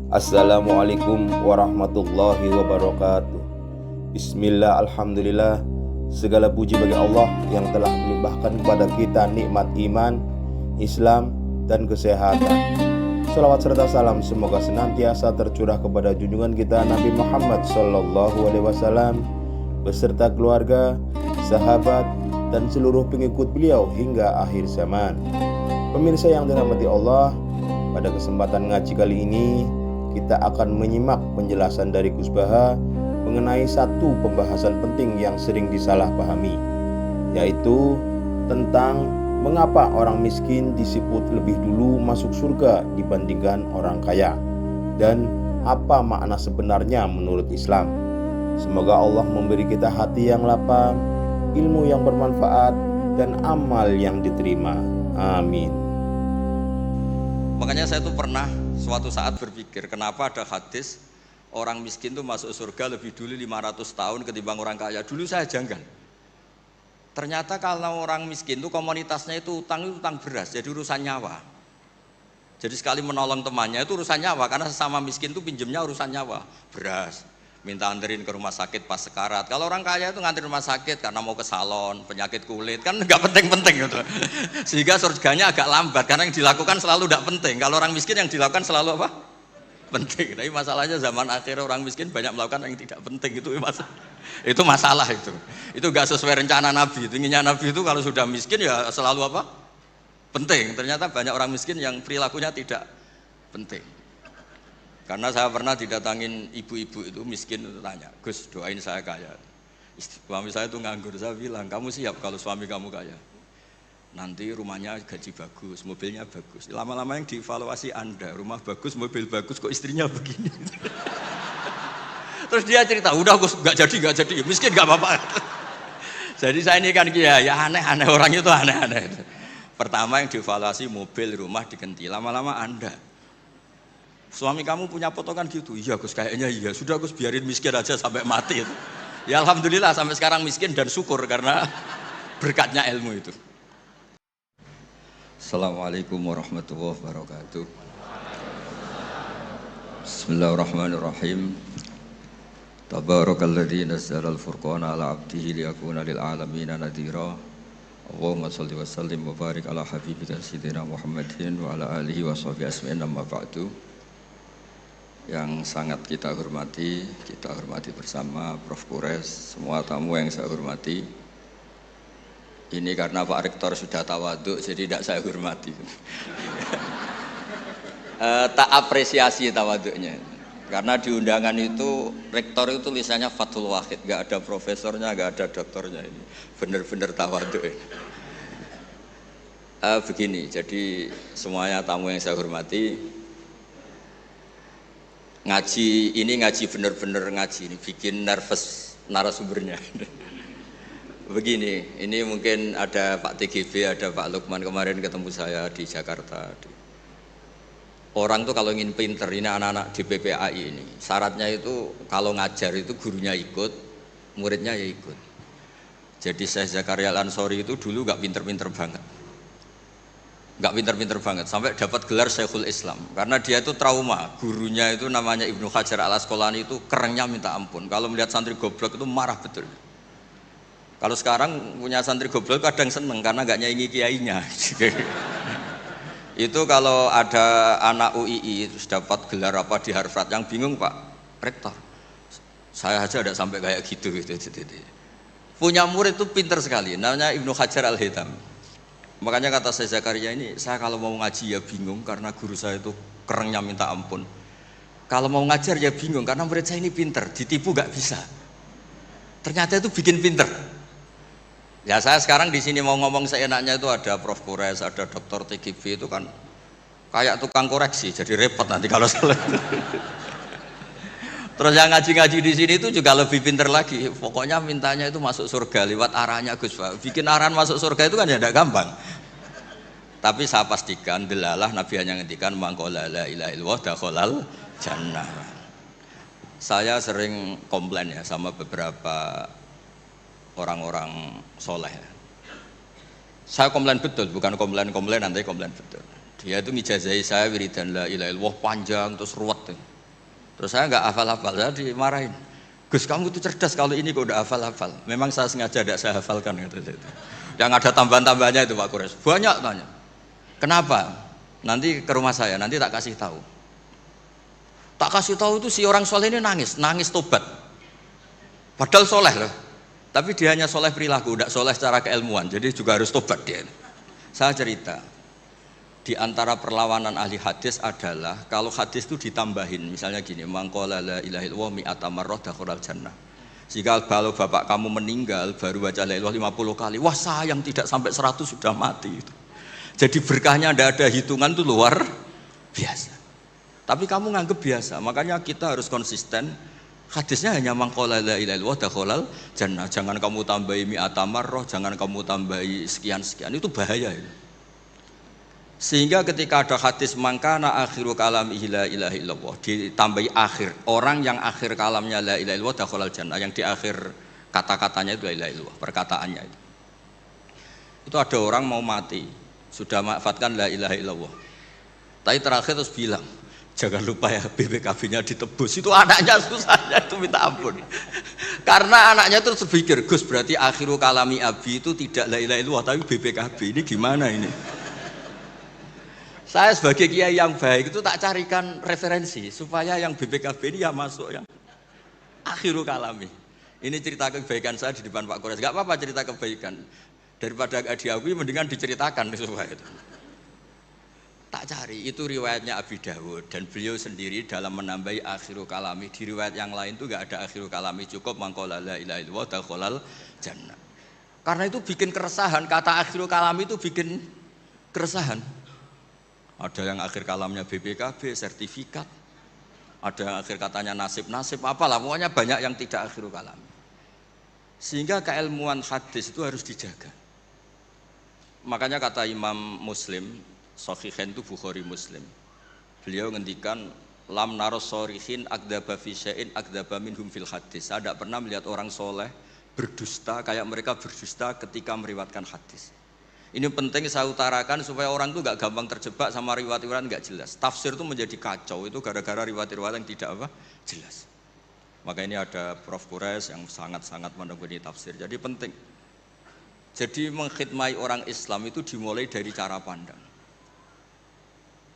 Assalamualaikum warahmatullahi wabarakatuh. Bismillah, alhamdulillah. Segala puji bagi Allah yang telah melimpahkan kepada kita nikmat iman, Islam, dan kesehatan. Salawat serta salam semoga senantiasa tercurah kepada junjungan kita Nabi Muhammad SAW beserta keluarga, sahabat, dan seluruh pengikut beliau hingga akhir zaman. Pemirsa yang dirahmati Allah, pada kesempatan ngaji kali ini kita akan menyimak penjelasan dari Gus Baha mengenai satu pembahasan penting yang sering disalahpahami, yaitu tentang mengapa orang miskin disebut lebih dulu masuk surga dibandingkan orang kaya, dan apa makna sebenarnya menurut Islam. Semoga Allah memberi kita hati yang lapang, ilmu yang bermanfaat, dan amal yang diterima. Amin. Makanya saya tuh pernah suatu saat berpikir, kenapa ada hadis orang miskin tuh masuk surga lebih dulu 500 tahun ketimbang orang kaya. Dulu saya janggal. Ternyata kalau orang miskin tuh komunitasnya itu utang beras, jadi urusan nyawa. Jadi sekali menolong temannya itu urusan nyawa, karena sesama miskin tuh pinjemnya urusan nyawa, beras. Minta anterin ke rumah sakit pas sekarat. Kalau orang kaya itu nganterin rumah sakit karena mau ke salon, penyakit kulit, kan nggak penting-penting gitu. Sehingga surganya agak lambat karena yang dilakukan selalu tidak penting. Kalau orang miskin yang dilakukan selalu apa? Penting. Tapi masalahnya zaman akhir orang miskin banyak melakukan yang tidak penting, itu masalah itu. Itu nggak sesuai rencana Nabi. Inginnya Nabi itu kalau sudah miskin ya selalu apa? Penting. Ternyata banyak orang miskin yang perilakunya tidak penting. Karena saya pernah didatangin ibu-ibu itu miskin itu tanya, Gus doain saya kaya. Suami saya itu nganggur, saya bilang kamu siap kalau suami kamu kaya? Nanti rumahnya gaji bagus, mobilnya bagus. Lama-lama yang dievaluasi Anda, rumah bagus, mobil bagus, kok istrinya begini? Terus dia cerita, udah Gus nggak jadi, miskin nggak apa-apa. Jadi saya ini kan ya aneh-aneh, orang itu aneh-aneh. Pertama yang dievaluasi mobil, rumah diganti, lama-lama Anda. Suami kamu punya potongan gitu? Iya Gus, kayaknya iya. Sudah Gus, biarin miskin aja sampai mati. Ya alhamdulillah sampai sekarang miskin dan syukur karena berkatnya ilmu itu. Assalamualaikum warahmatullahi wabarakatuh. Bismillahirrahmanirrahim. Tabarakalladzi nazzala al-furqana ala 'abdihi liyakuna lil 'alamin nadhira. Allahumma shalli wa sallim wa barik ala habibika sayyidina Muhammadin wa ala alihi wa sahbihi ajma'in, amma ba'du. Yang sangat kita hormati bersama Prof. Kures, semua tamu yang saya hormati. Ini karena Pak Rektor sudah tawaduk, jadi tidak saya hormati. Tak apresiasi tawaduknya. Karena di undangan itu, Rektor itu tulisannya Fathul Wahid, nggak ada profesornya, nggak ada doktornya. Ini benar-benar tawaduk. Begini, jadi semuanya tamu yang saya hormati, ngaji bener-bener ngaji ini bikin nervous narasumbernya. Begini, ini mungkin ada Pak TGB, ada Pak Lukman kemarin ketemu saya di Jakarta. Orang tuh kalau ingin pinter, ini anak-anak di PPAI ini, syaratnya itu kalau ngajar itu gurunya ikut, muridnya ya ikut. Jadi Syekh Zakaria Al-Ansori itu dulu gak pinter-pinter banget. Gak pinter-pinter banget, sampai dapat gelar Syekhul Islam. Karena dia itu trauma, gurunya itu namanya Ibnu Hajar Al-Asqalani itu kerennya minta ampun. Kalau melihat santri goblok itu marah betul. Kalau sekarang punya santri goblok kadang seneng karena gak nyaingi kiainya. Itu kalau ada anak UII terus dapat gelar apa di Harvard, yang bingung Pak Rektor, saya aja ada sampai kayak gitu. Punya murid itu pinter sekali, namanya Ibnu Hajar Al-Haythami. Makanya kata saya Zakaria ini, saya kalau mau ngaji ya bingung karena guru saya itu kerennya minta ampun. Kalau mau ngajar ya bingung karena murid saya ini pinter, ditipu gak bisa. Ternyata itu bikin pinter. Ya saya sekarang di sini mau ngomong seenaknya itu ada Prof. Kures, ada Dr. TGB, itu kan kayak tukang koreksi, jadi repot nanti kalau salah. Terus yang ngaji-ngaji di sini itu juga lebih pinter lagi. Pokoknya mintanya itu masuk surga lewat arahnya Gus Pak. Bikin arahan masuk surga itu kan ya tidak gampang. Tapi saya pastikan delalah Nabi hanya ngendikan mangqala la ilaha illallah dakhalal jannah. Saya sering komplain ya sama beberapa orang-orang soleh. Saya komplain betul, bukan komplain nanti komplain betul. Dia itu ngijazahi saya wiridan la ilaha illallah panjang terus ruwet. Terus saya nggak hafal-hafal, saya dimarahin. Gus, kamu itu cerdas kalau ini kok udah hafal-hafal. Memang saya sengaja tidak saya hafalkan gitu. Yang ada tambahan-tambahannya itu Pak Kures. Banyak tanya. Kenapa? Nanti ke rumah saya, nanti tak kasih tahu. Tak kasih tahu itu si orang soleh ini nangis tobat. Padahal soleh loh. Tapi dia hanya soleh perilaku, tidak soleh secara keilmuan. Jadi juga harus tobat dia. Saya cerita. Di antara perlawanan ahli hadis adalah kalau hadis itu ditambahin, misalnya gini, mangqala la ilaha illallah mi'ata marrah dakhalal jannah. Jika kalau bapak kamu meninggal baru baca la ilaha 50 kali, wah sayang tidak sampai 100 sudah mati itu. Jadi berkahnya tidak ada hitungan itu luar biasa. Tapi kamu nganggap biasa, makanya kita harus konsisten. Hadisnya hanya mangqala la ilaha illallah dakhalal jannah. Jangan kamu tambahi mi'ata marrah, jangan kamu tambahi sekian-sekian, itu bahaya itu. Sehingga ketika ada hadis mangkana akhiru kalamihi la ilaha illallah ditambahi akhir, orang yang akhir kalamnya la ilaha illallah dakhalal jannah, yang di akhir kata-katanya itu la ilaha illallah, perkataannya itu. Itu ada orang mau mati, sudah mafatkan la ilaha illallah. Tapi terakhir terus bilang, jangan lupa ya BPKB-nya ditebus. Itu anaknya susahnya itu minta ampun. Karena anaknya terus berpikir, Gus berarti akhiru kalami abi itu tidak la ilaha illallah tapi BPKB. Ini gimana ini? Saya sebagai kiai yang baik itu tak carikan referensi supaya yang BPKB ini ya masuk yang akhiru kalami. Ini cerita kebaikan saya di depan Pak Kores. Gak apa-apa cerita kebaikan. Daripada gak diakui mendingan diceritakan supaya itu. Tak cari, itu riwayatnya Abi Dawud dan beliau sendiri dalam menambahi akhiru kalami. Di riwayat yang lain itu gak ada akhiru kalami, cukup mangqala la ilaha illallah dakhalal jannah. Karena itu bikin keresahan, kata akhiru kalami itu bikin keresahan. Ada yang akhir kalamnya BPKB, sertifikat. Ada yang akhir katanya nasib-nasib, apalah. Pokoknya banyak yang tidak akhir kalam. Sehingga keilmuan hadis itu harus dijaga. Makanya kata Imam Muslim, Sahihain itu Bukhari Muslim. Beliau ngendikan, lam naros sorihin akdaba fi syai'in akdaba minhum fil hadis. Saya tidak pernah melihat orang soleh berdusta kayak mereka berdusta ketika meriwayatkan hadis. Ini penting saya utarakan supaya orang itu nggak gampang terjebak sama riwayat-riwayat nggak jelas. Tafsir itu menjadi kacau itu gara-gara riwayat-riwayat yang tidak jelas. Maka ini ada Prof. Kures yang sangat-sangat menekuni tafsir. Jadi penting. Jadi mengkhidmati orang Islam itu dimulai dari cara pandang.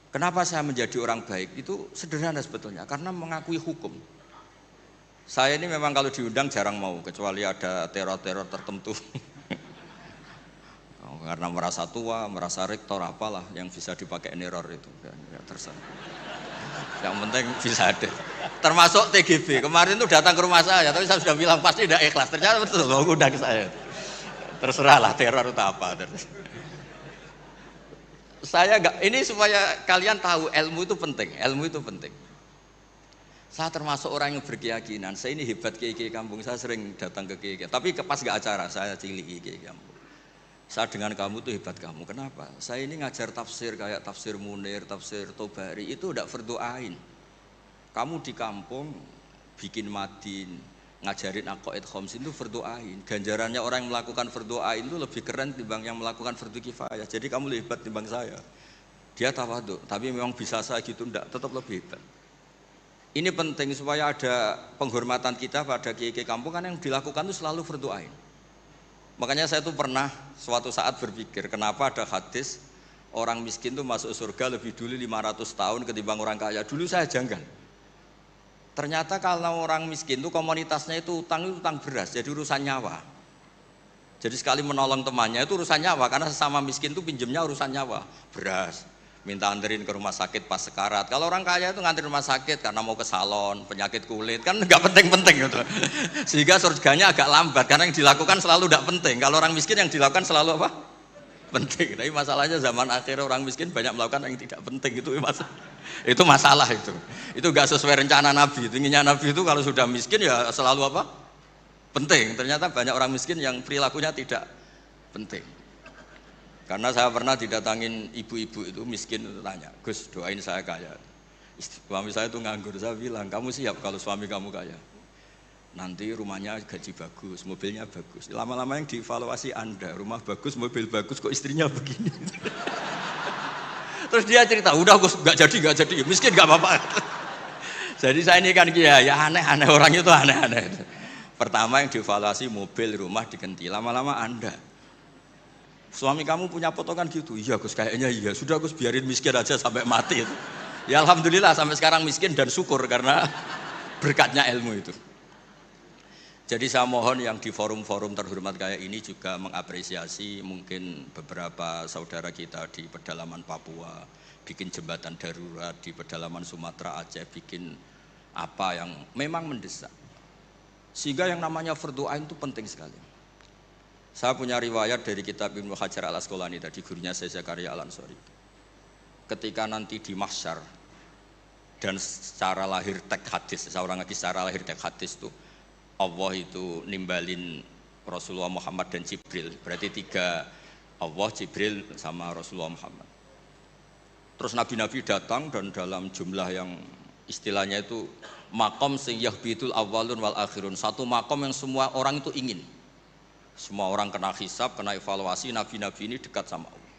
Kenapa saya menjadi orang baik? Itu sederhana sebetulnya, karena mengakui hukum. Saya ini memang kalau diundang jarang mau, kecuali ada teror-teror tertentu. Karena merasa tua, merasa rektor apalah yang bisa dipakai neror itu ya terserah. Yang penting bisa ada. Termasuk TGB kemarin itu datang ke rumah saya, tapi saya sudah bilang pasti tidak ikhlas. Ternyata betul mengundang saya. Terserahlah teror itu apa. Saya enggak, ini supaya kalian tahu ilmu itu penting. Ilmu itu penting. Saya termasuk orang yang berkeyakinan. Saya ini hebat kiai-kiai kampung. Saya sering datang ke kiai-kiai. Tapi pas nggak acara saya cilik kiai kampung. Saya dengan kamu tuh hebat kamu. Kenapa? Saya ini ngajar tafsir kayak tafsir Munir, tafsir Tobari itu udah fardu'ain. Kamu di kampung bikin madin, ngajarin aqaid khamsin itu fardu'ain. Ganjarannya orang yang melakukan fardu'ain itu lebih keren timbang yang melakukan fardu kifayah. Jadi kamu lebih hebat timbang saya. Dia tawadhu, tapi memang bisa saya gitu enggak, tetap lebih hebat. Ini penting supaya ada penghormatan kita pada kiai-kiai kampung kan yang dilakukan itu selalu fardu'ain. Makanya saya tuh pernah suatu saat berpikir kenapa ada hadis orang miskin tuh masuk surga lebih dulu 500 tahun ketimbang orang kaya. Dulu saya janggal. Ternyata kalau orang miskin tuh komunitasnya itu utang beras, jadi urusan nyawa. Jadi sekali menolong temannya itu urusan nyawa, karena sesama miskin tuh pinjemnya urusan nyawa. Beras, minta anterin ke rumah sakit pas sekarat. Kalau orang kaya itu nganterin rumah sakit karena mau ke salon, penyakit kulit, kan nggak penting-penting gitu. Sehingga surganya agak lambat karena yang dilakukan selalu tidak penting. Kalau orang miskin yang dilakukan selalu apa? Penting. Tapi masalahnya zaman akhir orang miskin banyak melakukan yang tidak penting itu masalah itu. Itu nggak sesuai rencana Nabi. Inginnya Nabi itu kalau sudah miskin ya selalu apa? Penting. Ternyata banyak orang miskin yang perilakunya tidak penting. Karena saya pernah didatangin ibu-ibu itu miskin itu tanya, Gus doain saya kaya. Suami saya itu nganggur, saya bilang kamu siap kalau suami kamu kaya. Nanti rumahnya gaji bagus, mobilnya bagus. Lama-lama yang dievaluasi Anda, rumah bagus, mobil bagus, kok istrinya begini. Terus dia cerita, udah Gus nggak jadi, miskin nggak apa-apa. Jadi saya ini kan ya aneh-aneh, orang itu aneh-aneh. Pertama yang dievaluasi mobil, rumah diganti, lama-lama Anda. Suami kamu punya potongan gitu, iya Gus kayaknya iya, sudah Gus biarin miskin aja sampai mati itu. Ya alhamdulillah sampai sekarang miskin dan syukur karena berkatnya ilmu itu. Jadi saya mohon yang di forum-forum terhormat kayak ini juga mengapresiasi mungkin beberapa saudara kita di pedalaman Papua, bikin jembatan darurat di pedalaman Sumatera, Aceh, bikin apa yang memang mendesak. Sehingga yang namanya fardhu ain itu penting sekali. Saya punya riwayat dari kitab Ibnu Hajar al-Asqalani tadi, gurunya saya Zakaria al-Ansori. Ketika nanti di mahsyar dan secara lahir teks hadis, seorang lagi secara lahir teks hadis itu Allah itu nimbalin Rasulullah Muhammad dan Jibril, berarti tiga, Allah, Jibril sama Rasulullah Muhammad. Terus nabi-nabi datang dan dalam jumlah yang istilahnya itu makom sing yahbitul awalun wal akhirun, satu makom yang semua orang itu ingin. Semua orang kena hisab, kena evaluasi, nabi-nabi ini dekat sama Allah.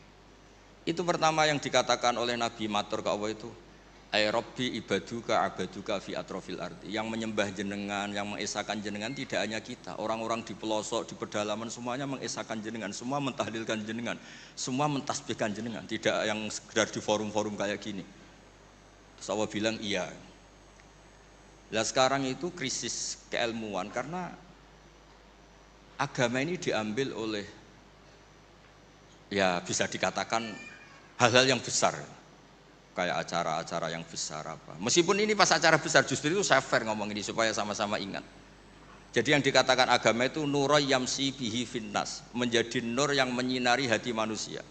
Itu pertama yang dikatakan oleh Nabi matur ke Allah itu, ay Rabbi ibaduka abaduka fi atrofil ardi, yang menyembah jenengan, yang mengesahkan jenengan tidak hanya kita, orang-orang di pelosok, di pedalaman semuanya mengesahkan jenengan, semua mentahlilkan jenengan, semua mentasbihkan jenengan, tidak yang sekedar di forum-forum kayak gini. Terus Allah bilang iya. Nah sekarang itu krisis keilmuan karena agama ini diambil oleh, ya bisa dikatakan hal-hal yang besar, kayak acara-acara yang besar apa. Meskipun ini pas acara besar, justru itu saya fair ngomong ini supaya sama-sama ingat. Jadi yang dikatakan agama itu nuroy yamsi bihi finnas, menjadi nur yang menyinari hati manusia.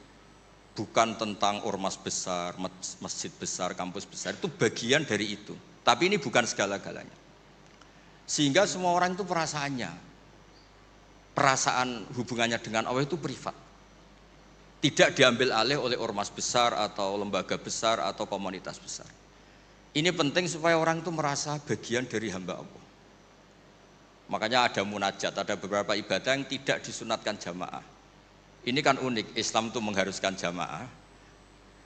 Bukan tentang ormas besar, masjid besar, kampus besar, itu bagian dari itu. Tapi ini bukan segala-galanya. Sehingga semua orang itu perasaan hubungannya dengan Allah itu privat. Tidak diambil alih oleh ormas besar atau lembaga besar atau komunitas besar. Ini penting supaya orang itu merasa bagian dari hamba Allah. Makanya ada munajat, ada beberapa ibadah yang tidak disunatkan jamaah. Ini kan unik, Islam itu mengharuskan jamaah.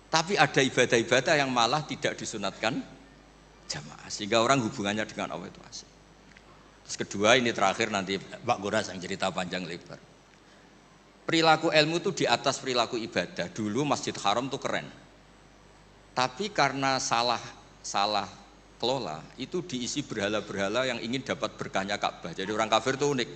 Tapi ada ibadah-ibadah yang malah tidak disunatkan jamaah. Sehingga orang hubungannya dengan Allah itu asik. Terus kedua, ini terakhir nanti Pak Goras yang cerita panjang lebar. Perilaku ilmu itu di atas perilaku ibadah. Dulu Masjid Haram itu keren. Tapi karena salah kelola, itu diisi berhala-berhala yang ingin dapat berkahnya Ka'bah. Jadi orang kafir itu unik,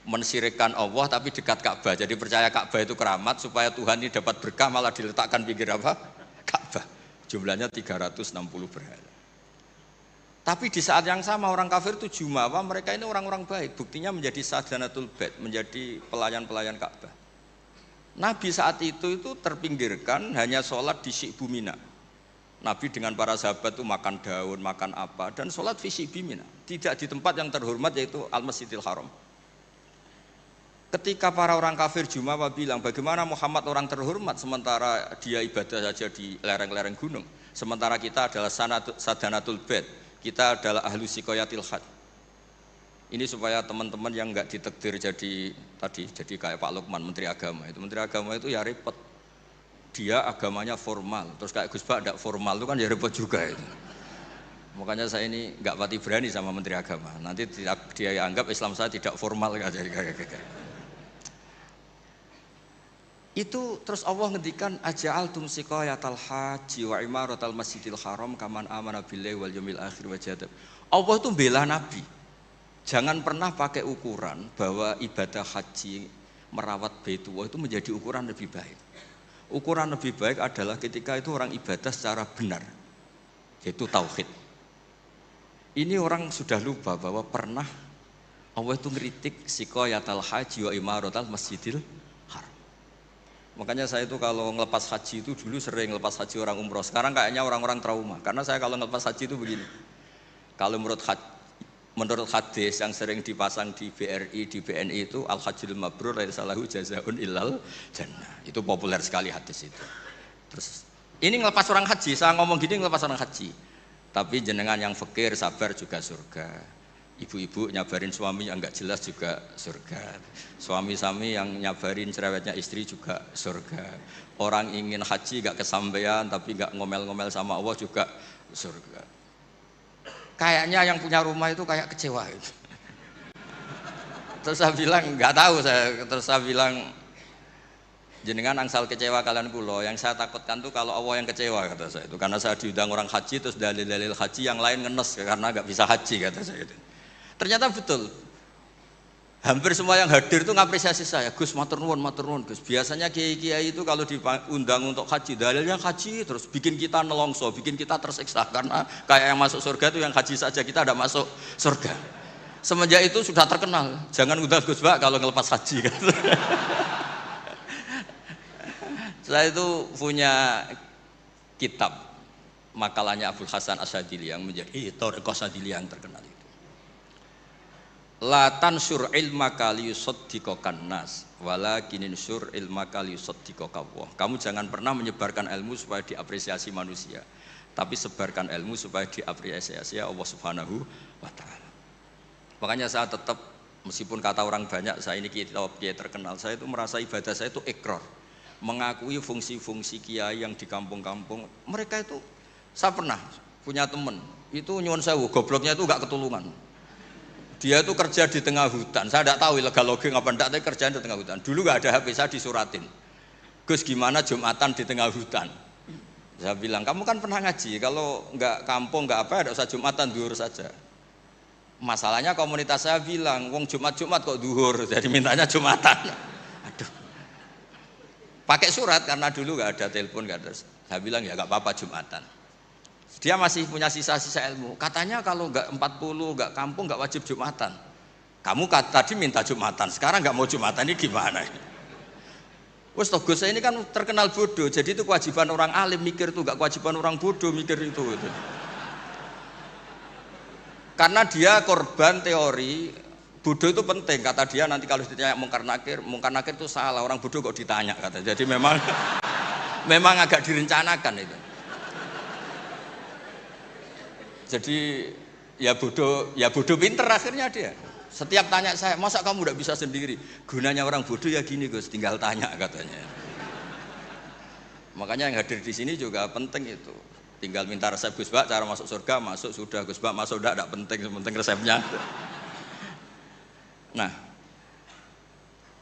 mensyirikkan Allah tapi dekat Ka'bah. Jadi percaya Ka'bah itu keramat, supaya Tuhan ini dapat berkah malah diletakkan pinggir apa? Ka'bah. Jumlahnya 360 berhala. Tapi di saat yang sama orang kafir itu jumawa, mereka ini orang-orang baik. Buktinya menjadi sadanatul bait, menjadi pelayan-pelayan Ka'bah. Nabi saat itu terpinggirkan, hanya sholat di Syi'bu Mina. Nabi dengan para sahabat itu makan daun, makan apa, dan sholat di Syi'bu Mina. Tidak di tempat yang terhormat yaitu Al-Masjidil Haram. Ketika para orang kafir jumawa bilang, bagaimana Muhammad orang terhormat sementara dia ibadah saja di lereng-lereng gunung. Sementara kita adalah sadanatul bait, kita adalah ahlu sikoyatil had. Ini supaya teman-teman yang enggak ditakdir jadi kayak Pak Lukman, Menteri Agama. Itu Menteri Agama itu ya repot. Dia agamanya formal, terus kayak Gus Bak enggak formal itu kan ya repot juga itu. Makanya saya ini enggak pati berani sama Menteri Agama. Nanti dia anggap Islam saya tidak formal kayak. Itu terus Allah ngendikan aja'altum siqayatal haji wa imaratal masjidil haram kaman amana billahi wal yaumil akhir wa jadab. Allah itu bela Nabi. Jangan pernah pakai ukuran bahwa ibadah haji merawat Baitullah itu menjadi ukuran lebih baik. Ukuran lebih baik adalah ketika itu orang ibadah secara benar, yaitu tauhid. Ini orang sudah lupa bahwa pernah Allah itu ngeritik siqayatal haji wa imaratal masjidil haram. Makanya saya itu kalau ngelepas haji itu dulu sering ngelepas haji orang umroh. Sekarang kayaknya orang-orang trauma, karena saya kalau ngelepas haji itu begini. Kalau menurut hadis yang sering dipasang di BRI, di BNI itu al-hajjul mabrur laisa lahu jazaa'un illal jannah. Itu populer sekali hadis itu. Terus ini ngelepas orang haji, saya ngomong gini ngelepas orang haji. Tapi jenengan yang fakir sabar juga surga. Ibu-ibu nyabarin suami yang enggak jelas juga surga. Suami-suami yang nyabarin cerewetnya istri juga surga. Orang ingin haji enggak kesampaian tapi enggak ngomel-ngomel sama Allah juga surga. kayaknya yang punya rumah itu kayak kecewa gitu. Terus saya bilang nggak tahu saya, terus saya bilang jenengan angsal kecewa kalian kulo, yang saya takutkan tuh kalau Allah yang kecewa kata saya itu, karena saya diundang orang haji terus dalil-dalil haji yang lain ngenes karena nggak bisa haji kata saya itu. Ternyata betul. Hampir semua yang hadir itu ngapresiasi saya, Gus matur nuwun Gus. Biasanya kiai-kiai itu kalau diundang untuk haji, dalilnya haji terus bikin kita nelongso, bikin kita tersiksa karena kayak yang masuk surga itu yang haji saja kita ada masuk surga. Semenjak itu sudah terkenal, jangan undang Gus Bak kalau ngelepas haji kan. Saya itu punya kitab makalahnya Abdul Hasan Asyadili yang menjadi Thariqah Asyadili yang terkenal. La tansur ilmaka liyusaddiqakan nas walakin insur ilmaka liyusaddiqaka Allah. Kamu jangan pernah menyebarkan ilmu supaya diapresiasi manusia, tapi sebarkan ilmu supaya diapresiasi Allah Subhanahu wa taala. Makanya saya tetap, meskipun kata orang banyak saya ini kiai terkenal, saya itu merasa ibadah saya itu ikrar, mengakui fungsi-fungsi kiai yang di kampung-kampung. Mereka itu, saya pernah punya teman itu nyuwun sewu, gobloknya itu gak ketulungan. Dia itu kerja di tengah hutan, saya tidak tahu ilegal logging apa enggak, tapi kerjaan di tengah hutan. Dulu nggak ada HP, saya disuratin, Gus gimana Jumatan di tengah hutan. Saya bilang, kamu kan pernah ngaji, kalau nggak kampung nggak apa, ada usah Jumatan, duhur saja. Masalahnya komunitas saya bilang, wong Jumat kok duhur, jadi mintanya Jumatan. Aduh, pakai surat karena dulu nggak ada telepon, nggak ada. Saya bilang ya nggak apa-apa Jumatan. Dia masih punya sisa-sisa ilmu. Katanya kalau nggak 40, nggak kampung, nggak wajib Jumatan. Kamu tadi minta Jumatan, sekarang nggak mau Jumatan, ini gimana? Wes Gus saya ini kan terkenal bodoh, jadi itu kewajiban orang alim mikir itu, nggak kewajiban orang bodoh mikir itu. Karena dia korban teori bodoh itu penting, kata dia. Nanti kalau ditanya mungkar nakir itu salah, orang bodoh kok ditanya kata. Jadi memang agak direncanakan itu. Jadi ya bodoh pinter akhirnya dia. Setiap tanya saya, masa kamu udah bisa sendiri? Gunanya orang bodoh ya gini Gus, tinggal tanya katanya. Makanya yang hadir di sini juga penting itu. Tinggal minta resep Gus Bak, cara masuk surga, masuk sudah. Gus Bak masuk tidak penting, penting resepnya. Nah,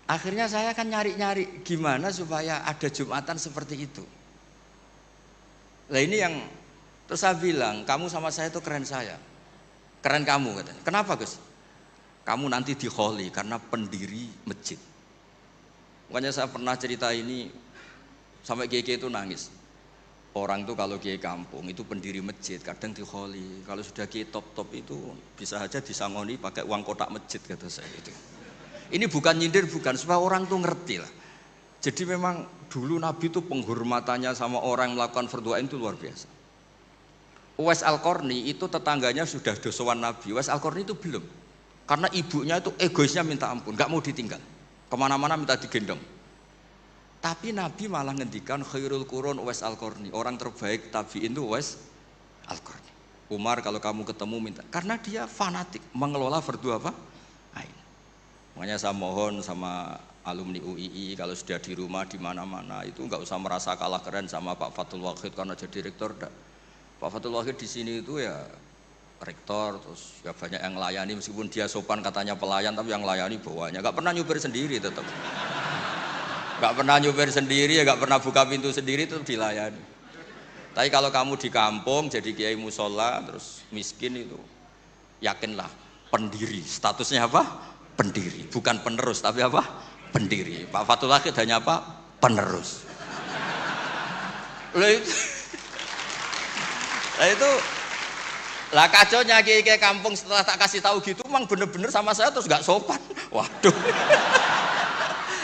akhirnya saya kan nyari-nyari gimana supaya ada Jumatan seperti itu. Nah ini yang terus saya bilang, kamu sama saya itu keren saya, keren kamu katanya. Kenapa Gus? Kamu nanti dikholi karena pendiri masjid. Makanya saya pernah cerita ini sampai kiai itu nangis. Orang tuh kalau kiai kampung itu pendiri masjid kadang dikholi. Kalau sudah kiai top itu bisa aja disangoni pakai uang kotak masjid kata saya itu. Ini bukan nyindir, bukan, supaya orang tuh ngerti lah. Jadi memang dulu Nabi itu penghormatannya sama orang yang melakukan fardhu ain itu luar biasa. Uwais Al-Qarni itu tetangganya sudah dosowan Nabi. Uwais Al-Qarni itu belum, karena ibunya itu egoisnya minta ampun, nggak mau ditinggal, kemana-mana minta digendong. Tapi Nabi malah ngendikan khairul qurun Uwais Al-Qarni, orang terbaik tabi'in itu Uwais Al-Qarni. Umar kalau kamu ketemu minta, karena dia fanatik mengelola fardhu apa? Ain. Makanya saya mohon sama alumni UII kalau sudah di rumah di mana-mana itu nggak usah merasa kalah keren sama Pak Fathul Wahid karena jadi rektor. Pak Fathul Wahid di sini itu ya rektor, terus ya banyak yang layani, meskipun dia sopan katanya pelayan, tapi yang layani bawahnya. Gak pernah nyupir sendiri tetap. Gak pernah nyupir sendiri, ya gak pernah buka pintu sendiri, tetap dilayani. Tapi kalau kamu di kampung jadi kiai musola terus miskin itu, yakinlah pendiri. Statusnya apa? Pendiri, bukan penerus, tapi apa? Pendiri. Pak Fathul Wahid hanya apa? Penerus. Nah itu lah kacaunya kiai kampung setelah tak kasih tahu gitu, emang bener-bener sama saya terus nggak sopan. Waduh.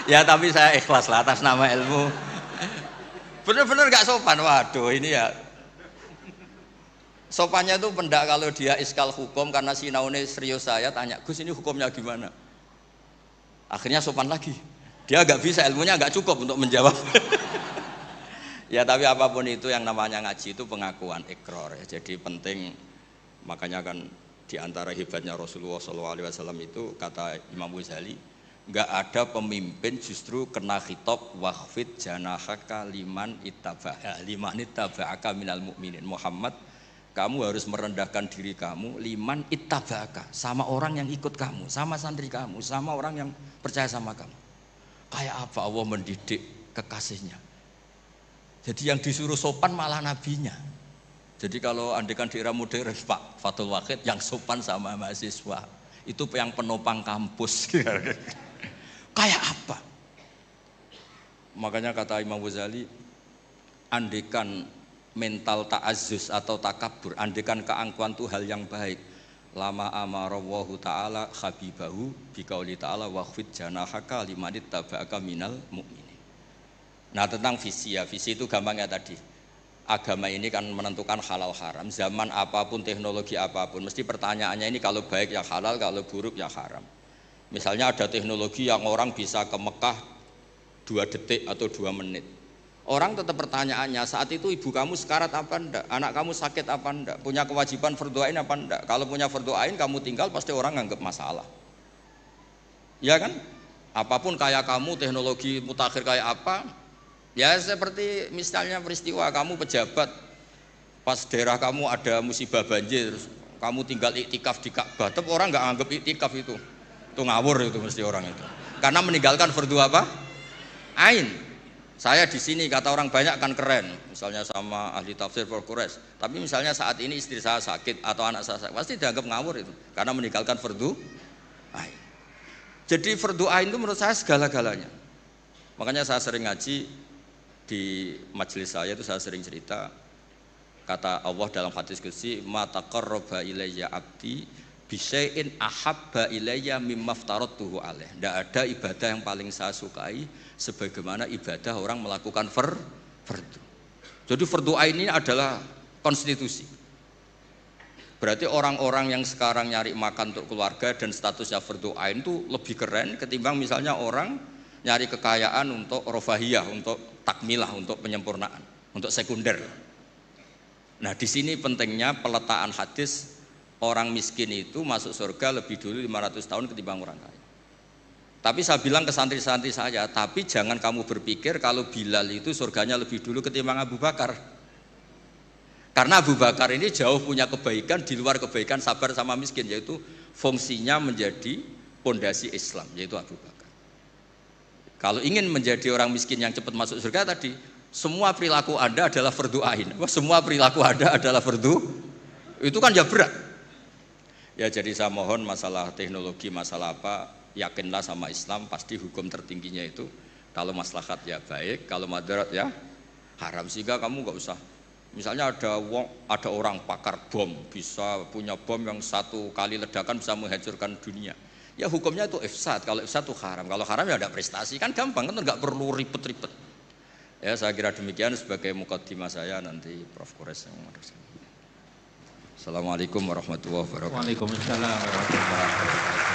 Ya tapi saya ikhlas lah atas nama ilmu. Bener-bener nggak sopan. Waduh ini ya. Sopannya tuh pendak kalau dia iskal hukum karena sinaune serius, saya tanya Gus ini hukumnya gimana? Akhirnya sopan lagi. Dia nggak bisa, ilmunya nggak cukup untuk menjawab. Ya tapi apapun itu yang namanya ngaji itu pengakuan ikrar ya. Jadi penting, makanya kan diantara hebatnya Rasulullah SAW itu kata Imam Ghazali, nggak ada pemimpin justru kena khitab wakhfid janahaka liman ittaba'aka minal mu'minin. Muhammad, kamu harus merendahkan diri kamu liman ittaba'aka, sama orang yang ikut kamu, sama santri kamu, sama orang yang percaya sama kamu. Kayak apa Allah mendidik kekasihnya. Jadi yang disuruh sopan malah nabinya. Jadi kalau andekan di era modern Pak Fathul Wahid yang sopan sama mahasiswa, itu yang penopang kampus. Kayak apa? Makanya kata Imam Ghazali, andekan mental ta'azzus atau takabur, andekan keangkuhan itu hal yang baik. Lama amarallahu ta'ala habibahu biqauli ta'ala wakhfid janahaka limanit taba'aka minal mu'minin. Nah tentang visi ya, visi itu gampangnya tadi. Agama ini kan menentukan halal haram. Zaman apapun, teknologi apapun, mesti pertanyaannya ini kalau baik ya halal, kalau buruk ya haram. Misalnya ada teknologi yang orang bisa ke Mekah 2 detik atau 2 menit. Orang tetap pertanyaannya, saat itu ibu kamu sekarat apa enggak? Anak kamu sakit apa enggak? Punya kewajiban fardhu ain apa enggak? Kalau punya fardhu ain kamu tinggal pasti orang nganggap masalah. Ya kan? Apapun kayak kamu, teknologi mutakhir kayak apa? Ya seperti misalnya peristiwa kamu pejabat, pas daerah kamu ada musibah banjir, kamu tinggal iktikaf di Ka'bah, tetap orang nggak anggap iktikaf itu ngawur itu mesti orang itu. Karena meninggalkan fardhu apa? Ain. Saya di sini kata orang banyak kan keren, misalnya sama ahli tafsir Quraisy. Tapi misalnya saat ini istri saya sakit atau anak saya sakit, pasti dianggap ngawur itu, karena meninggalkan fardhu ain. Jadi fardhu ain itu menurut saya segala-galanya. Makanya saya sering ngaji di majelis saya itu saya sering cerita, kata Allah dalam hadis qudsi, ma taqarraba ilayya abdi bisyai'in ahabba ilayya mimma aftaratuhu alaih. Tidak ada ibadah yang paling saya sukai sebagaimana ibadah orang melakukan fardhu. Jadi fardhu ain ini adalah konstitusi. Berarti orang-orang yang sekarang nyari makan untuk keluarga dan statusnya fardhu ain itu lebih keren ketimbang misalnya orang nyari kekayaan untuk rofahiyah, untuk takmilah, untuk penyempurnaan, untuk sekunder. Nah di sini pentingnya peletaan hadis, orang miskin itu masuk surga lebih dulu 500 tahun ketimbang orang kaya. Tapi saya bilang ke santri-santri saya, tapi jangan kamu berpikir kalau Bilal itu surganya lebih dulu ketimbang Abu Bakar. Karena Abu Bakar ini jauh punya kebaikan di luar kebaikan sabar sama miskin, yaitu fungsinya menjadi pondasi Islam, yaitu Abu Bakar. Kalau ingin menjadi orang miskin yang cepat masuk surga tadi, semua perilaku Anda adalah fardhu ain. Semua perilaku Anda adalah fardhu. Itu kan ya berat. Ya jadi saya mohon masalah teknologi, masalah apa, yakinlah sama Islam, pasti hukum tertingginya itu kalau maslahat ya baik, kalau madarat ya haram. Sehingga kamu nggak usah, misalnya ada orang pakar bom, bisa punya bom yang 1 kali ledakan bisa menghancurkan dunia. Ya hukumnya itu ifsad, kalau ifsad itu haram, kalau haram ya ada prestasi, kan gampang, kan nggak perlu ribet-ribet. Ya saya kira demikian sebagai mukaddimah saya, nanti Prof. Quraisy yang meneruskan. Assalamualaikum warahmatullahi wabarakatuh. Waalaikumsalam warahmatullahi wabarakatuh.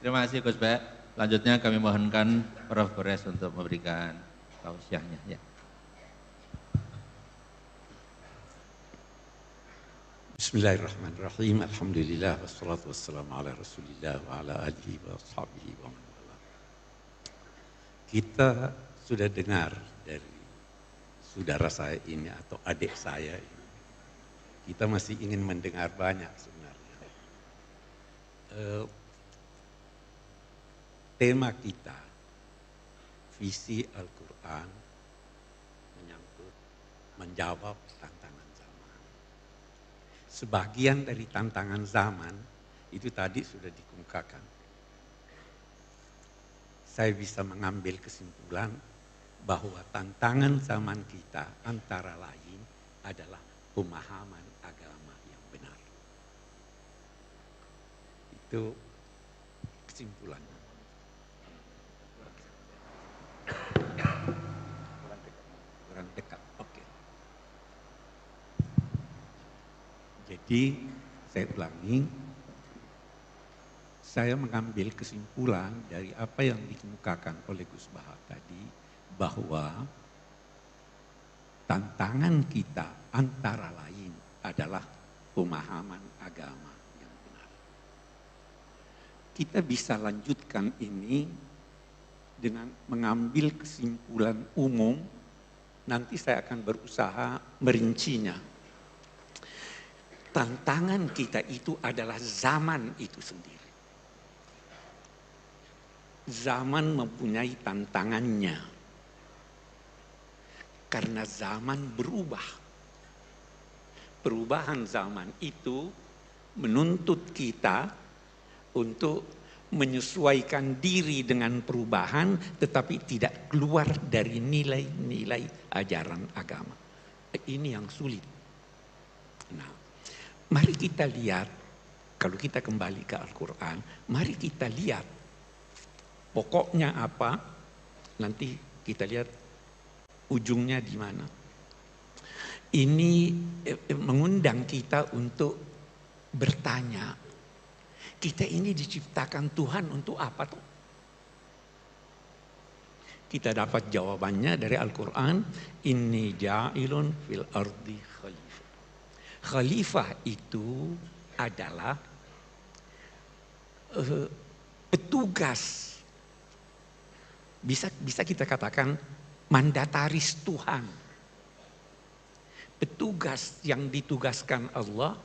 Terima kasih Gus Bek. Selanjutnya kami mohonkan Prof. Quraisy untuk memberikan tausiahnya. Ya. Bismillahirrahmanirrahim. Alhamdulillah wassalatu wassalamu ala Rasulillah wa ala alihi wa ashabihi wa man wala. Kita sudah dengar dari saudara saya ini atau adik saya ini. Kita masih ingin mendengar banyak sebenarnya. Tema kita visi Al-Quran menyangkut menjawab tantangan zaman. Sebagian dari tantangan zaman itu tadi sudah dikemukakan. Saya bisa mengambil kesimpulan bahwa tantangan zaman kita antara lain adalah pemahaman agama yang benar. Itu kesimpulannya. Kurang dekat, oke. Jadi saya ulangi, saya mengambil kesimpulan dari apa yang dikemukakan oleh Gus Bahar tadi, bahwa tantangan kita antara lain adalah pemahaman agama yang benar. Kita bisa lanjutkan ini dengan mengambil kesimpulan umum Nanti saya akan berusaha merincinya. Tantangan kita itu adalah zaman itu sendiri. Zaman mempunyai tantangannya. Karena zaman berubah. Perubahan zaman itu menuntut kita untuk menyesuaikan diri dengan perubahan, tetapi tidak keluar dari nilai-nilai ajaran agama. Ini yang sulit. Nah, mari kita lihat, kalau kita kembali ke Al-Quran, mari kita lihat pokoknya apa, nanti kita lihat ujungnya di mana. Ini mengundang kita untuk bertanya, kita ini diciptakan Tuhan untuk apa tuh? Kita dapat jawabannya dari Al-Quran, inni ja'ilun fil ardi khalifah. Khalifah itu adalah petugas, bisa kita katakan mandataris Tuhan. Petugas yang ditugaskan Allah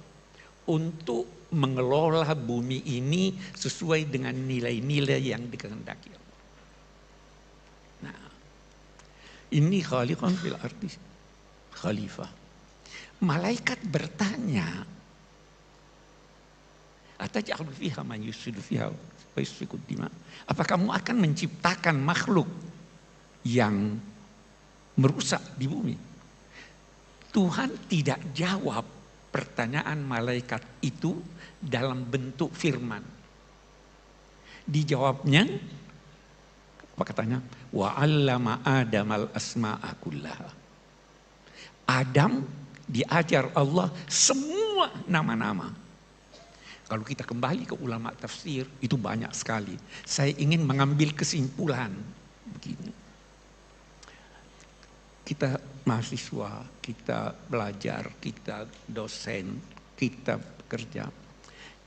untuk mengelola bumi ini sesuai dengan nilai-nilai yang dikehendaki Allah. Nah, ini khaliqan fil ardi khalifah. Malaikat bertanya, ataj'alu fiha man yufsidu fiha wa yasfiku dima? Apa kamu akan menciptakan makhluk yang merusak di bumi? Tuhan tidak jawab pertanyaan malaikat itu dalam bentuk firman. Dijawabnya, apa katanya? Wa 'allama Adamal asma'a kullaha. Adam diajar Allah semua nama-nama. Kalau kita kembali ke ulama tafsir, itu banyak sekali. Saya ingin mengambil kesimpulan begini. Kita mahasiswa, kita belajar, kita dosen, kita bekerja.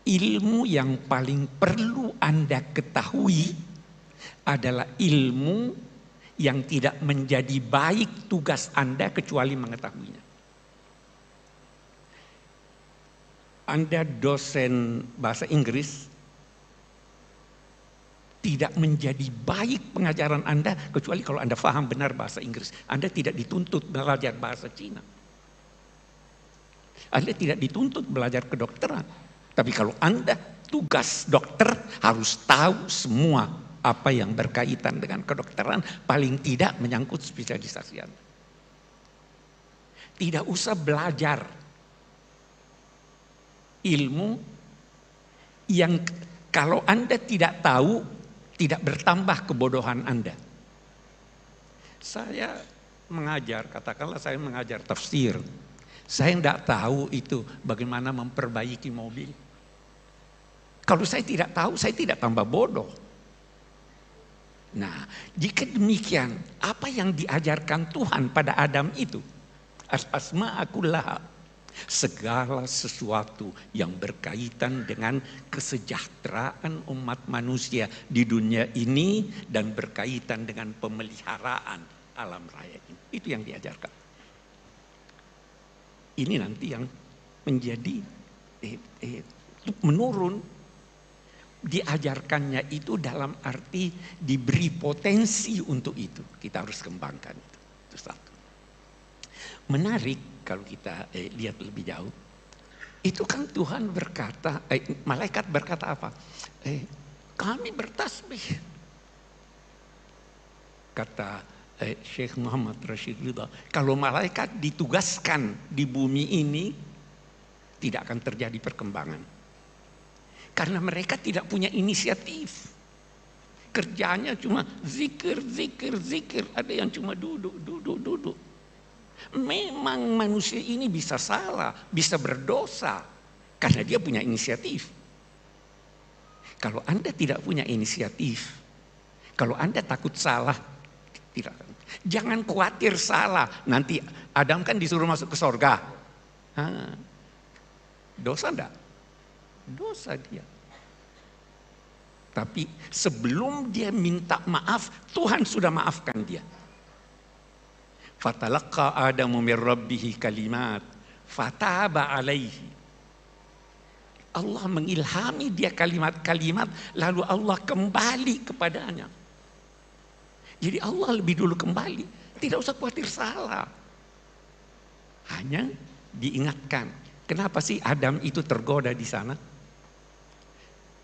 Ilmu yang paling perlu Anda ketahui adalah ilmu yang tidak menjadi baik tugas Anda kecuali mengetahuinya. Anda dosen bahasa Inggris, tidak menjadi baik pengajaran Anda kecuali kalau Anda paham benar bahasa Inggris. Anda tidak dituntut belajar bahasa Cina. Anda tidak dituntut belajar kedokteran. Tapi kalau Anda tugas dokter harus tahu semua apa yang berkaitan dengan kedokteran, paling tidak menyangkut spesialisasi Anda. Tidak usah belajar ilmu yang kalau Anda tidak tahu, tidak bertambah kebodohan Anda. Saya mengajar, katakanlah saya mengajar tafsir. Saya tidak tahu itu bagaimana memperbaiki mobil. Kalau saya tidak tahu, saya tidak tambah bodoh. Nah, jika demikian, apa yang diajarkan Tuhan pada Adam itu? Asma'a kullaha. Segala sesuatu yang berkaitan dengan kesejahteraan umat manusia di dunia ini dan berkaitan dengan pemeliharaan alam raya ini. Itu yang diajarkan. Ini nanti yang menjadi menurun. Diajarkannya itu dalam arti diberi potensi untuk itu. Kita harus kembangkan itu. Itu satu. Menarik kalau kita lihat lebih jauh. Itu kan Tuhan berkata, malaikat berkata apa? Kami bertasbih. Kata Syekh Muhammad Rashid Ridha, kalau malaikat ditugaskan di bumi ini, tidak akan terjadi perkembangan. Karena mereka tidak punya inisiatif. Kerjanya cuma zikir, zikir, zikir. Ada yang cuma duduk, duduk, duduk. Memang manusia ini bisa salah, bisa berdosa. Karena dia punya inisiatif. Kalau Anda tidak punya inisiatif, kalau Anda takut salah, tidak. Jangan khawatir salah. Nanti Adam kan disuruh masuk ke sorga. Dosa enggak? Dosa dia. Tapi sebelum dia minta maaf, Tuhan sudah maafkan dia. Fatalaqa Adamu min rabbih kalimat fataba alaihi. Allah mengilhami dia kalimat-kalimat, lalu Allah kembali kepadanya. Jadi Allah lebih dulu kembali, tidak usah khawatir salah. Hanya diingatkan, kenapa sih Adam itu tergoda di sana?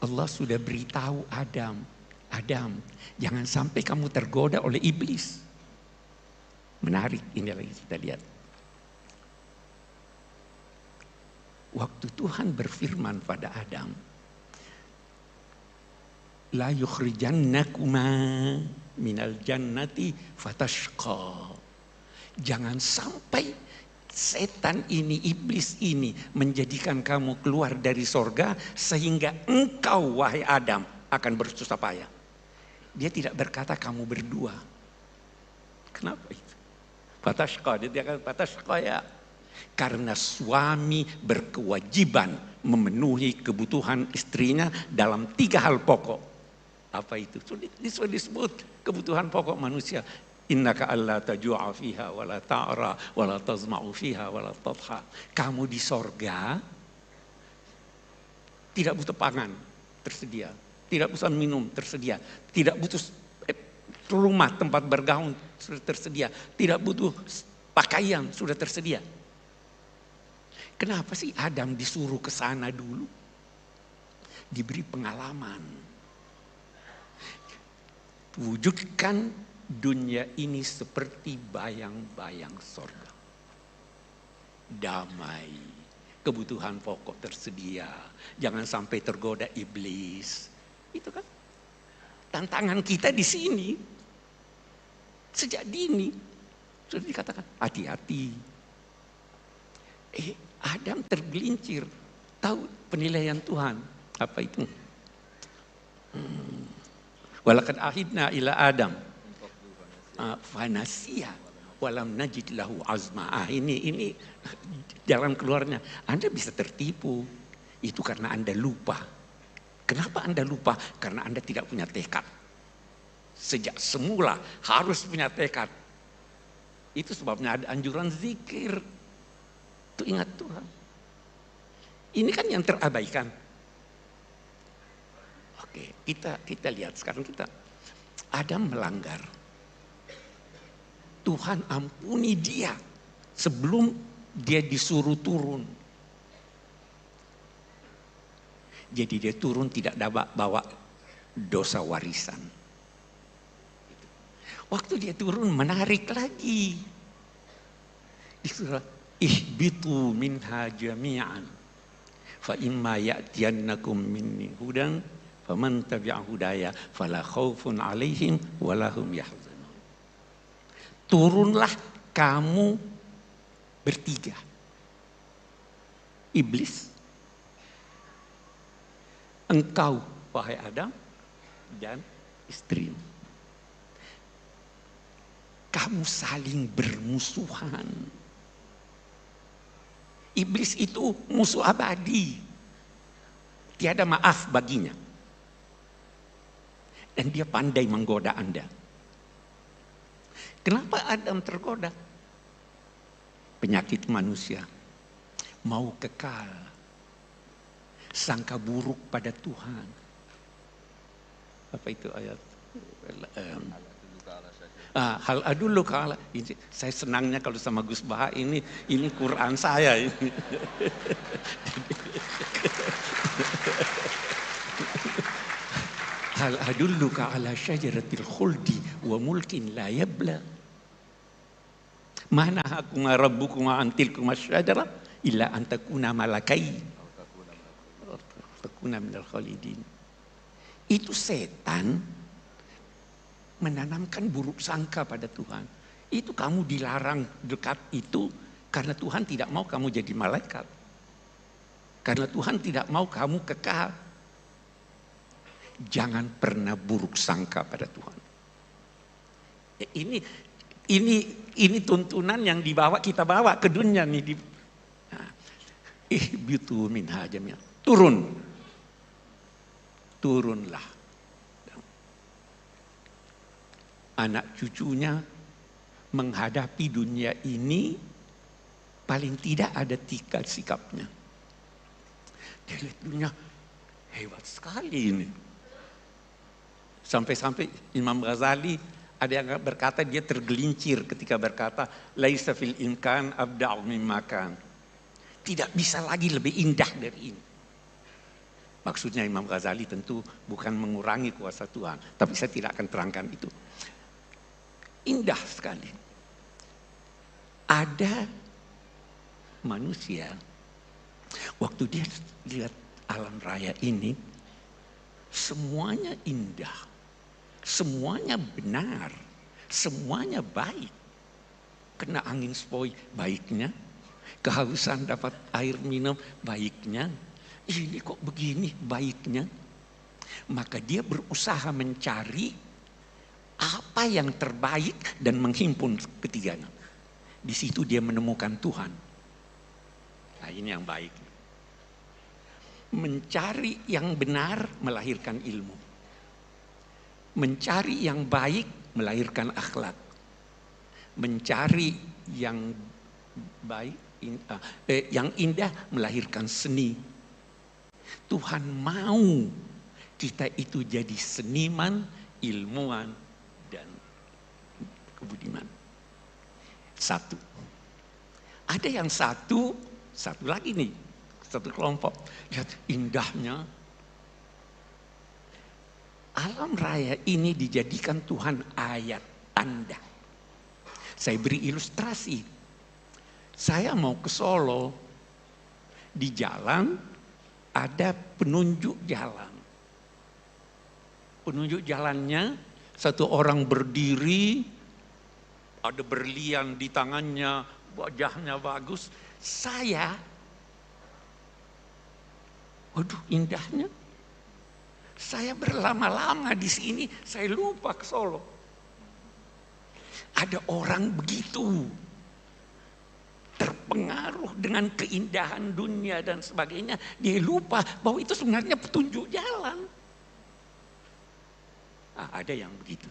Allah sudah beritahu Adam, jangan sampai kamu tergoda oleh iblis. Menarik, ini lagi kita lihat. Waktu Tuhan berfirman pada Adam, la yukhrijannakuma minal jannati fatashqa. Jangan sampai setan ini, iblis ini menjadikan kamu keluar dari sorga sehingga engkau, wahai Adam, akan bersusah payah. Dia tidak berkata kamu berdua. Kenapa itu? Fatashqa, dia kata fatashqa ya. Karena suami berkewajiban memenuhi kebutuhan istrinya dalam 3 hal pokok. Apa itu? Sudah disebut kebutuhan pokok manusia. Innaka alla taju'a fiha wa la ta'ra wa la tazma'u fiha wa la tadha. Kamu di sorga tidak butuh pangan, tersedia. Tidak butuh minum, tersedia. Tidak butuh rumah, tempat bergaul, sudah tersedia. Tidak butuh pakaian, sudah tersedia. Kenapa sih Adam disuruh ke sana dulu? Diberi pengalaman. Wujudkan dunia ini seperti bayang-bayang sorga. Damai, kebutuhan pokok tersedia. Jangan sampai tergoda iblis. Itu kan tantangan kita di sini. Sejak dini sudah dikatakan hati-hati. Adam tergelincir. Tahu penilaian Tuhan. Apa itu? Walaqad ahidna ila Adam. Fanasiya. Walam najid lahu azma. Ini jalan keluarnya. Anda bisa tertipu. Itu karena Anda lupa. Kenapa Anda lupa? Karena Anda tidak punya tekad. Sejak semula harus punya tekad. Itu sebabnya ada anjuran zikir. Itu ingat Tuhan. Ini kan yang terabaikan. Oke, kita lihat sekarang Adam melanggar. Tuhan ampuni dia sebelum dia disuruh turun. Jadi dia turun tidak bawa dosa warisan. Waktu dia turun menarik lagi. Disuruh ihbitu minha jami'an fa imma ya'tiyannakum minni hudan faman tabi'a hudaya fala khaufun 'alaihim wa lahum yahzanun. Turunlah kamu bertiga. Iblis, engkau wahai Adam, dan istrimu. Kamu saling bermusuhan. Iblis itu musuh abadi. Tiada maaf baginya. Dan dia pandai menggoda Anda. Kenapa Adam tergoda? Penyakit manusia. Mau kekal. Sangka buruk pada Tuhan. Apa itu ayat? Hal adullu kala. Saya senangnya kalau sama Gus Baha ini Quran saya ini. Hal adulluka ala syajaratil khuldi wa mulkin la yabla. Mana hakuma rabbukuma antilkuma syajara illa an takuna malakai. Takuna minal khalidin. Itu setan menanamkan buruk sangka pada Tuhan. Itu kamu dilarang dekat itu karena Tuhan tidak mau kamu jadi malaikat. Karena Tuhan tidak mau kamu kekal. Jangan pernah buruk sangka pada Tuhan. Ini tuntunan yang kita bawa ke dunia nih. Ihbitu minha jami'an. Turunlah. Anak cucunya menghadapi dunia ini paling tidak ada 3 sikapnya. Dia lihat dunia hebat sekali ini. Sampai-sampai Imam Ghazali ada yang berkata dia tergelincir ketika berkata laisa fil imkan abda'u mimma kan. Tidak bisa lagi lebih indah dari ini. Maksudnya Imam Ghazali tentu bukan mengurangi kuasa Tuhan, tapi saya tidak akan terangkan itu. Indah sekali. Ada manusia waktu dia lihat alam raya ini semuanya indah, semuanya benar, semuanya baik. Kena angin sepoi baiknya, kehausan dapat air minum baiknya, ini kok begini baiknya. Maka dia berusaha mencari apa yang terbaik dan menghimpun ketiganya. Di situ dia menemukan Tuhan. Nah ini yang baik. Mencari yang benar melahirkan ilmu. Mencari yang baik melahirkan akhlak. Mencari yang baik, yang indah melahirkan seni. Tuhan mau kita itu jadi seniman, ilmuwan, dan kebudiman. Satu. Ada yang satu lagi nih, satu kelompok. Lihat indahnya. Alam raya ini dijadikan Tuhan ayat tanda. Saya beri ilustrasi. Saya mau ke Solo, di jalan ada penunjuk jalan. Penunjuk jalannya satu orang berdiri, ada berlian di tangannya, wajahnya bagus. Saya, waduh indahnya. Saya berlama-lama di sini, saya lupa ke Solo. Ada orang begitu terpengaruh dengan keindahan dunia dan sebagainya, dia lupa bahwa itu sebenarnya petunjuk jalan. Ada yang begitu.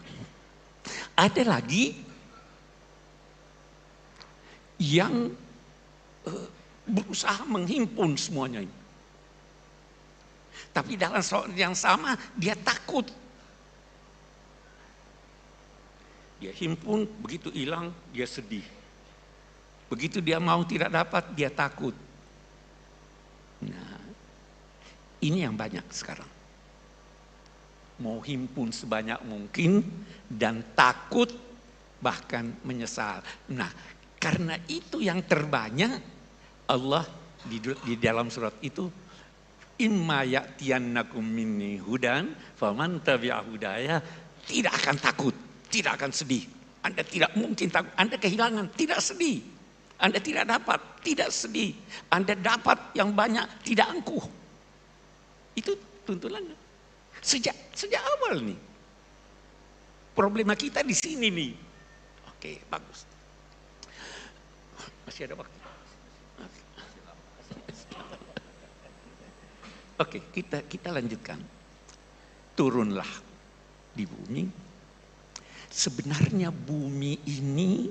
Ada lagi yang berusaha menghimpun semuanya ini. Tapi dalam soal yang sama dia takut. Dia himpun, begitu hilang dia sedih. Begitu dia mau tidak dapat dia takut. Nah, ini yang banyak sekarang. Mau himpun sebanyak mungkin dan takut bahkan menyesal. Nah, karena itu yang terbanyak Allah di dalam surat itu imma ya'tiyannakum minni hudan faman tabi'a hudaya, tidak akan takut, tidak akan sedih. Anda tidak mungkin takut, Anda kehilangan, tidak sedih. Anda tidak dapat, tidak sedih. Anda dapat yang banyak, tidak angkuh. Itu tuntunannya. Sejak awal nih. Problema kita di sini nih. Oke, bagus. Masih ada waktu. Oke, kita lanjutkan. Turunlah di bumi. Sebenarnya bumi ini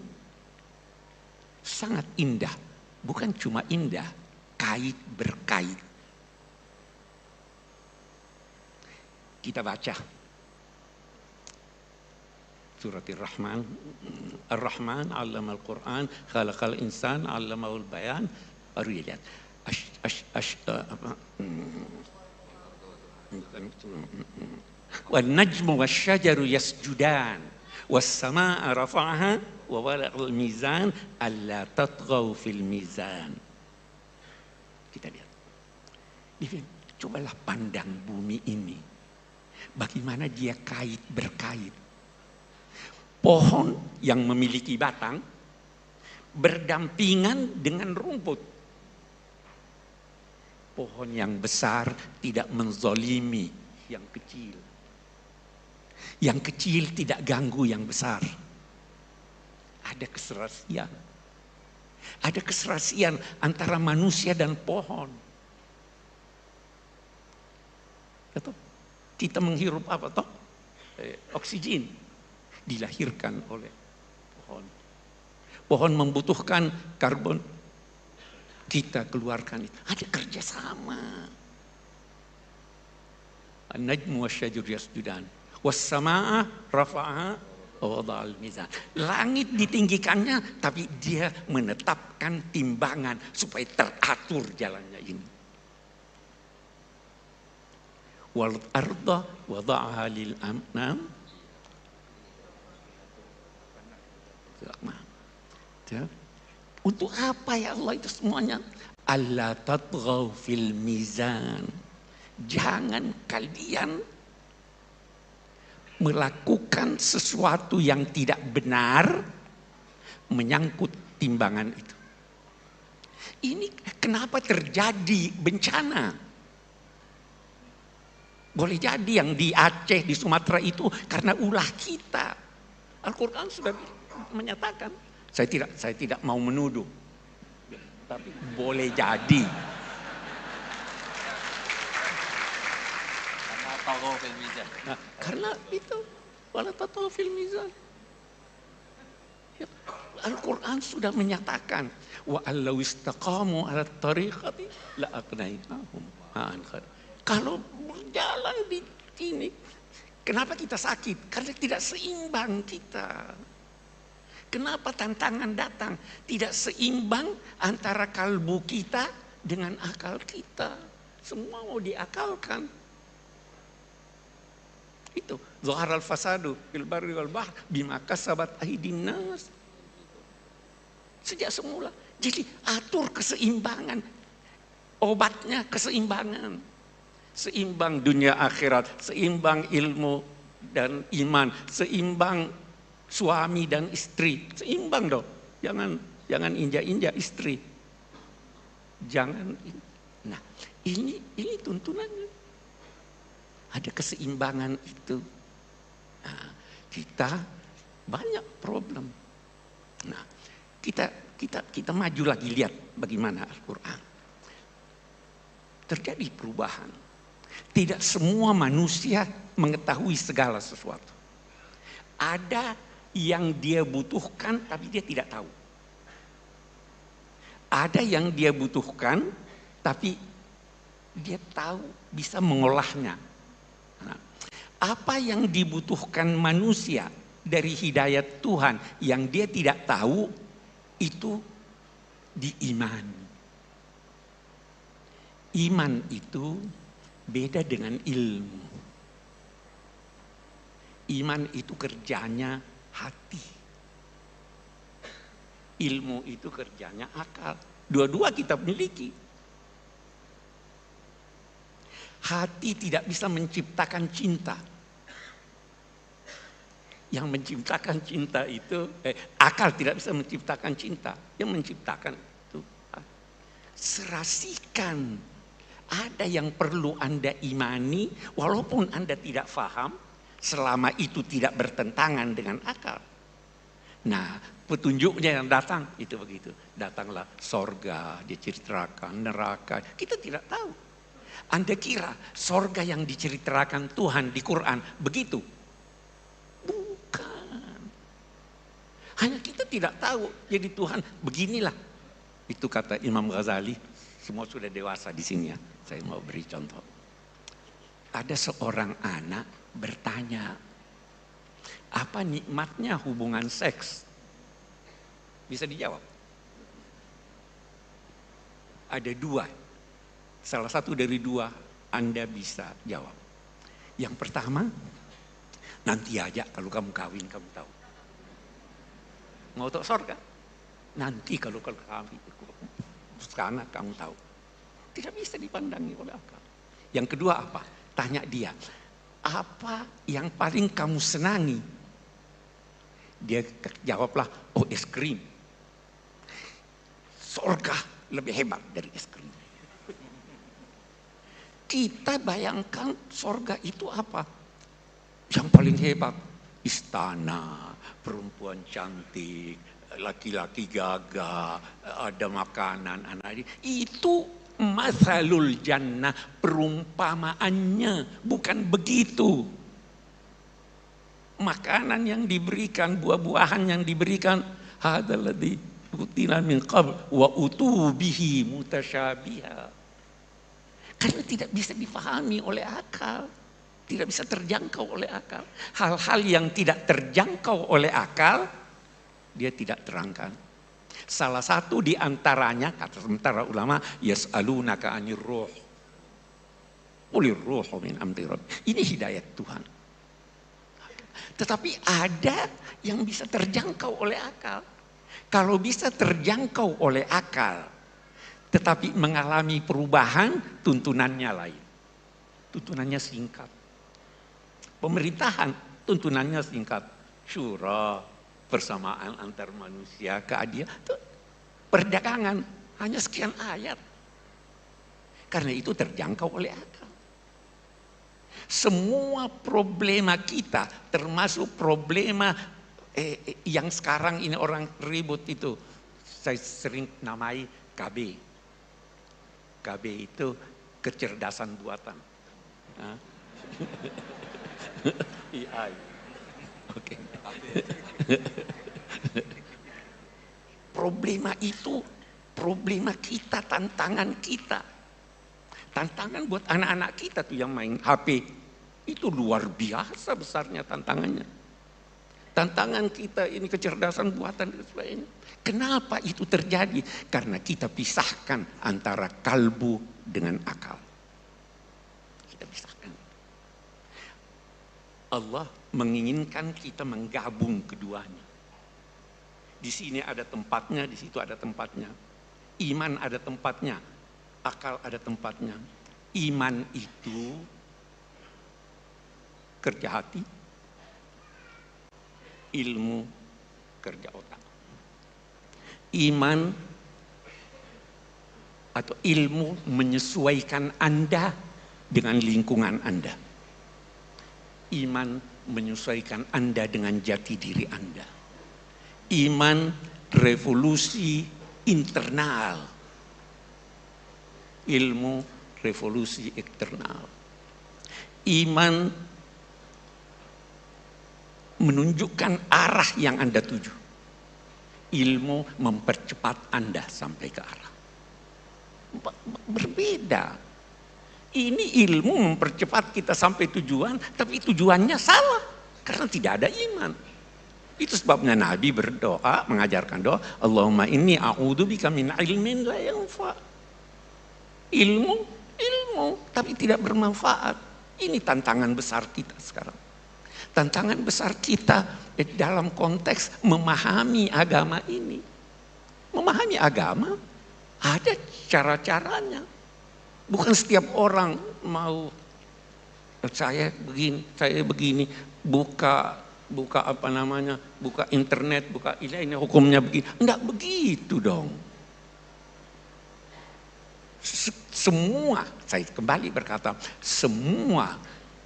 sangat indah. Bukan cuma indah, kait berkait. Kita baca surat Ar-Rahman. Ar-Rahman 'allama al-Qur'an, khalaqal insan 'allamahul bayan. Baru lihat. Wan najmu wasyajaru yasjudan was samaa rafa'aha wa wala'al mizan alla tatghaw fil mizan. Kita lihat. Cobalah pandang bumi ini. Bagaimana dia kait berkait. Pohon yang memiliki batang berdampingan dengan rumput. Pohon yang besar tidak menzolimi yang kecil. Yang kecil tidak ganggu yang besar. Ada keserasian. Ada keserasian antara manusia dan pohon. Kita menghirup apa toh? Oksigen dilahirkan oleh pohon. Pohon membutuhkan karbon, kita keluarkan itu. Ada kerjasama. An-najmu wasyajar yasjudan. Was-sama'a rafa'aha wa wada'al mizan. Langit ditinggikannya, tapi dia menetapkan timbangan supaya teratur jalannya ini. Wal arda wada'aha lil amnam. Untuk apa ya Allah itu semuanya? Alla tatghaw fil mizan. Jangan kalian melakukan sesuatu yang tidak benar menyangkut timbangan itu. Ini kenapa terjadi bencana? Boleh jadi yang di Aceh, di Sumatera itu karena ulah kita. Al-Quran sudah menyatakan. Saya tidak mau menuduh, tapi boleh jadi. Nah, karena itu wala tatghaw fil mizan. Al-Quran sudah menyatakan wa allau istaqamu ala tariqati la aqnainahum ma'an khair. Kalau berjalan di sini, kenapa kita sakit? Karena tidak seimbang kita. Kenapa tantangan datang? Tidak seimbang antara kalbu kita dengan akal kita. Semua mau diakalkan. Itu zaharal fasadu fil barri wal bahr bima kasabat aydin nas. Sejak semula. Jadi atur keseimbangan. Obatnya keseimbangan. Seimbang dunia akhirat, seimbang ilmu dan iman, seimbang suami dan istri, seimbang dong. Jangan injak-injak istri. Jangan. Nah, ini tuntunannya. Ada keseimbangan itu. Nah, kita banyak problem. Nah, kita maju lagi, lihat bagaimana Al-Quran. Terjadi perubahan. Tidak semua manusia mengetahui segala sesuatu. Ada yang dia butuhkan tapi dia tidak tahu. Ada yang dia butuhkan tapi dia tahu, bisa mengolahnya. Nah, apa yang dibutuhkan manusia dari hidayat Tuhan yang dia tidak tahu, itu diimani. Iman itu beda dengan ilmu. Iman itu kerjanya hati. Ilmu itu kerjanya akal. Dua-dua kita miliki. Hati tidak bisa menciptakan cinta. Yang menciptakan cinta itu, akal tidak bisa menciptakan cinta. Yang menciptakan itu serasikan. Ada yang perlu Anda imani, walaupun Anda tidak faham, selama itu tidak bertentangan dengan akal. Nah, petunjuknya yang datang, itu begitu. Datanglah sorga, diceritakan, neraka. Kita tidak tahu. Anda kira sorga yang diceritakan Tuhan di Quran begitu? Bukan. Hanya kita tidak tahu. Jadi Tuhan beginilah. Itu kata Imam Ghazali. Semua sudah dewasa di sini ya. Saya mau beri contoh. Ada seorang anak bertanya, apa nikmatnya hubungan seks? Bisa dijawab? Ada dua. Salah satu dari dua Anda bisa jawab. Yang pertama, nanti aja kalau kamu kawin kamu tahu. Mau tahu surga? Nanti kalau kawin, sekarang kamu tahu. Tidak bisa dipandangi oleh akal. Yang kedua apa? Tanya dia, apa yang paling kamu senangi? Dia jawablah, oh es krim. Surga lebih hebat dari es krim. Kita bayangkan surga itu apa? Yang paling hebat, istana, perempuan cantik, laki-laki gagah, ada makanan, anak. Itu mathalul jannah, perumpamaannya, bukan begitu. Makanan yang diberikan, buah-buahan yang diberikan Hadzal ladzi utina min qabl wa utubihi mutasyabiha. Karena tidak bisa difahami oleh akal, tidak bisa terjangkau oleh akal. Hal-hal yang tidak terjangkau oleh akal, dia tidak terangkan. Salah satu di antaranya, kata sementara ulama, yas'alunaka 'anir ruh. Qulir ruhu min amri rabbi. Ini hidayat Tuhan. Tetapi ada yang bisa terjangkau oleh akal. Kalau bisa terjangkau oleh akal, tetapi mengalami perubahan, tuntunannya lain. Tuntunannya singkat. Pemerintahan, tuntunannya singkat. Syura, persamaan antar manusia, keadilan. Perdagangan, hanya sekian ayat. Karena itu terjangkau oleh akal. Semua problema kita, termasuk problema yang sekarang ini orang ribut itu, saya sering namai KB. KB itu kecerdasan buatan. AI. Oke. Problema itu, problema kita, tantangan kita. Tantangan buat anak-anak kita tuh yang main HP. Itu luar biasa besarnya tantangannya. Tantangan kita ini kecerdasan buatan dan sebagainya. Kenapa itu terjadi? Karena kita pisahkan antara kalbu dengan akal. Kita pisahkan. Allah menginginkan kita menggabung keduanya. Di sini ada tempatnya, di situ ada tempatnya. Iman ada tempatnya, akal ada tempatnya. Iman itu kerja hati, ilmu kerja otak. Iman atau ilmu menyesuaikan Anda dengan lingkungan Anda. Iman menyesuaikan Anda dengan jati diri Anda. Iman revolusi internal. Ilmu revolusi eksternal. Iman menunjukkan arah yang Anda tuju. Ilmu mempercepat Anda sampai ke arah. Berbeda. Ini ilmu mempercepat kita sampai tujuan, tapi tujuannya salah. Karena tidak ada iman. Itu sebabnya Nabi berdoa, mengajarkan doa, Allahumma inni a'udzubika min ilmin la yanfa'. Ilmu, tapi tidak bermanfaat. Ini tantangan besar kita sekarang. Tantangan besar kita dalam konteks memahami agama ini. Memahami agama, ada cara-caranya. Bukan setiap orang mau, saya begini, buka buka internet, buka ini hukumnya begini. Enggak begitu dong. Semua, saya kembali berkata, semua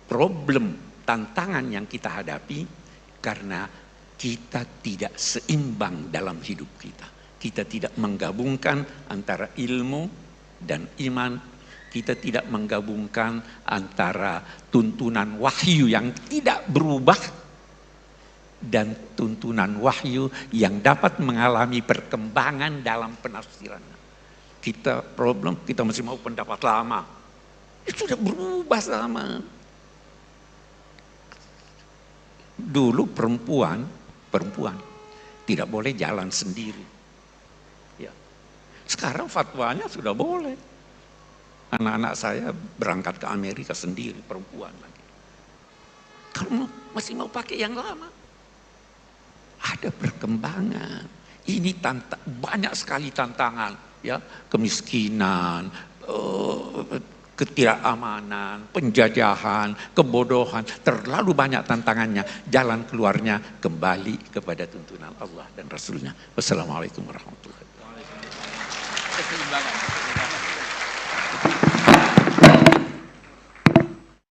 problem, tantangan yang kita hadapi karena kita tidak seimbang dalam hidup kita. Kita tidak menggabungkan antara ilmu dan iman. Kita tidak menggabungkan antara tuntunan wahyu yang tidak berubah dan tuntunan wahyu yang dapat mengalami perkembangan dalam penafsirannya. Kita problem, kita masih mau pendapat lama. Itu sudah berubah sama. Dulu perempuan tidak boleh jalan sendiri. Ya. Sekarang fatwanya sudah boleh. Anak-anak saya berangkat ke Amerika sendiri, perempuan lagi. Kalau masih mau pakai yang lama, ada perkembangan. Ini banyak sekali tantangan, ya, kemiskinan, ketidakamanan, penjajahan, kebodohan, terlalu banyak tantangannya. Jalan keluarnya kembali kepada tuntunan Allah dan Rasulnya. Wassalamualaikum warahmatullahi wabarakatuh. Keseimbangan.